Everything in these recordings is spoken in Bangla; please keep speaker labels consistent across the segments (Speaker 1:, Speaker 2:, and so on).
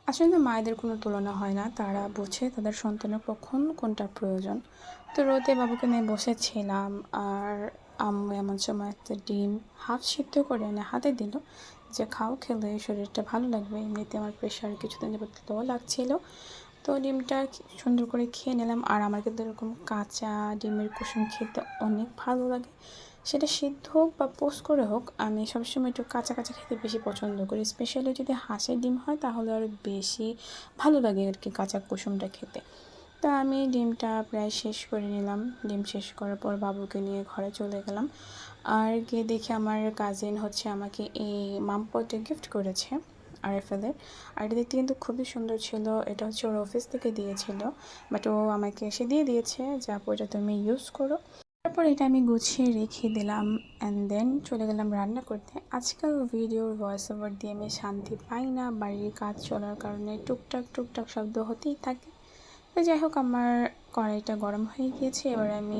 Speaker 1: আসলে মায়েদের কোনো তুলনা হয় না। তারা বোঝে তাদের সন্তানের কখন কোনটা প্রয়োজন। তো রোদে বাবুকে নিয়ে বসেছিলাম আর আম্মু এমন সময় একটা ডিম হাফ সিদ্ধ করে এনে হাতে দিল যে, "খাও, খেলে শরীরটা ভালো লাগবে। এমনিতে আমার প্রেশার কিছুদিন যাবত লো লাগছিল।" তো ডিমটা সুন্দর করে খেয়ে নিলাম। আর আমার কিন্তু এরকম কাঁচা ডিমের কুসুম খেতে অনেক ভালো লাগে। সেটা সিদ্ধ হোক বা পোস্ট করে হোক, আমি সবসময় একটু কাঁচা কাঁচা খেতে বেশি পছন্দ করি। স্পেশালি যদি হাঁসের ডিম হয় তাহলে আরও বেশি ভালো লাগে আর কি কাঁচা কুসুমটা খেতে। তা আমি ডিমটা প্রায় শেষ করে নিলাম। ডিম শেষ করার পর বাবুকে নিয়ে ঘরে চলে গেলাম। আর গিয়ে দেখি আমার কাজিন হচ্ছে আমাকে এই মামপটে গিফট করেছে আরএফএলের। আর এটা দেখতে কিন্তু খুবই সুন্দর ছিল। এটা হচ্ছে ওর অফিস থেকে দিয়েছিল, বাট ও আমাকে এসে দিয়ে দিয়েছে যে, "আপু, এটা তুমি ইউজ করো।" তারপর এটা আমি গুছিয়ে রেখে দিলাম অ্যান্ড দেন চলে গেলাম রান্না করতে। আজকাল ভিডিওর ভয়েস ওভার দিয়ে আমি শান্তি পাই না। বাড়ির কাজ চলার কারণে টুকটাক টুকটাক শব্দ হতেই থাকে। তো যাই হোক, আমার কড়াইটা গরম হয়ে গিয়েছে। এবার আমি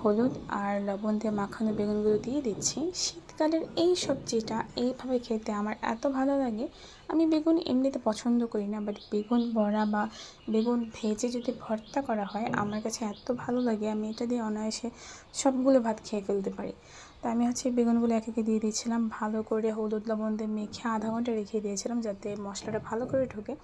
Speaker 1: হলুদ আর লবণ দিয়ে মাখানো বেগুনগুলো দিয়ে দিচ্ছি। শীতকালের এই সবজিটা এইভাবে খেতে আমার এত ভালো লাগে। আমি বেগুন এমনিতে পছন্দ করি না, বাট বেগুন বড়া বা বেগুন ভেজে যদি ভর্তা করা হয় আমার কাছে এত ভালো লাগে, আমি এটা দিয়ে অনায়াসে সবগুলো ভাত খেয়ে ফেলতে পারি। তো আমি হচ্ছে বেগুনগুলো একে একে দিয়ে দিয়েছিলাম, ভালো করে হলুদ লবণ দিয়ে মেখে আধা ঘন্টা রেখে দিয়েছিলাম যাতে মশলাটা ভালো করে ঢোকে।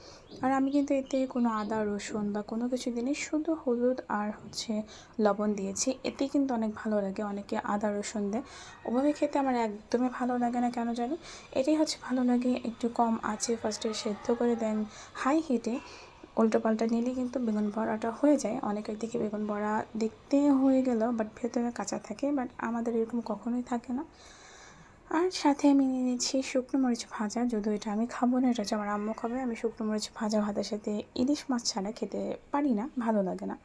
Speaker 1: আর আমি কিন্তু এতে কোনো আদা রসুন বা কোনো কিছু দিইনি, শুধু হলুদ আর হচ্ছে লবণ দিয়েছি। এতেই কিন্তু অনেক ভালো লাগে। অনেকে আদা রসুন দেয়, ওভাবে খেতে আমার একদমই ভালো লাগে না কেন জানি। এটাই হচ্ছে ভালো লাগে। একটু কম আঁচে ফার্স্টে সেদ্ধ করে দেন, হাই হিটে উল্টো পাল্টা নিলেই কিন্তু বেগুন বড়াটা হয়ে যায়। অনেকের দিকে বেগুন বড়া দেখতে হয়ে গেল বাট ভেতরে কাঁচা থাকে, বাট আমাদের এরকম কখনোই থাকে না। আর সাথে আমি নিয়ে নিচ্ছি শুকনো মরিচ ভাজা। যদিও এটা আমি খাবো না, এটা হচ্ছে আমার আম্মু খাবে। আমি শুকনো মরিচ ভাজা ভাতের সাথে ইলিশ মাছ ছাড়া খেতে পারি না, ভালো লাগে না।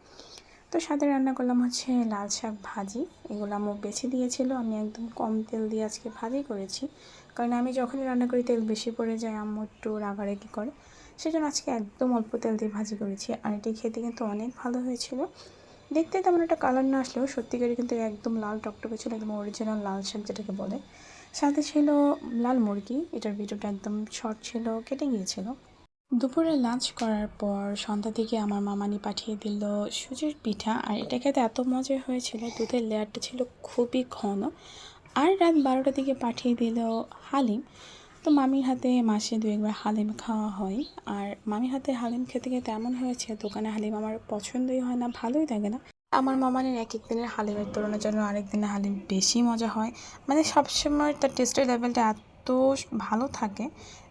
Speaker 1: তো সাথে রান্না করলাম হচ্ছে লাল শাক ভাজি। এগুলো আম্মু বেছে দিয়েছিল। আমি একদম কম তেল দিয়ে আজকে ভাজি করেছি, কারণ আমি যখনই রান্না করি তেল বেশি পড়ে যায়, আম্মু একটু রাগারাগি করে। সেজন্য আজকে একদম অল্প তেল দিয়ে ভাজি করেছি। আর এটি খেতে কিন্তু অনেক ভালো হয়েছিল। দেখতে তেমন একটা কালার না আসলেও সত্যিকারই কিন্তু একদম লাল টকটকে ছিল, একদম অরিজিনাল লাল শাক যেটাকে বলে। সাথে ছিল লাল মুরগি, এটার ভিডিওটা একদম শর্ট ছিল, কেটে গিয়েছিল। দুপুরে লাঞ্চ করার পর সন্ধ্যা থেকে আমার মামানি পাঠিয়ে দিল সুজির পিঠা। আর এটা খেতে এত মজা হয়েছিল, দুধের লেয়ারটা ছিল খুবই ঘন। আর রাত 12টার দিকে পাঠিয়ে দিল হালিম। তো মামির হাতে মাসে 2-1বার হালিম খাওয়া হয়। আর মামির হাতে হালিম খেতে খেতে এমন হয়েছে, দোকানে হালিম আমার পছন্দই হয় না, ভালোই লাগে না। আমার মামানের এক এক দিনের হালিমের তুলনায় যেন আরেক দিনের হালিম বেশি মজা হয়। মানে সবসময় তার টেস্টের লেভেলটা এত ভালো থাকে।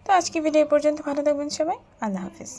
Speaker 1: তো আজকে ভিডিও পর্যন্ত, ভালো থাকবেন সবাই, আল্লাহ হাফিজ।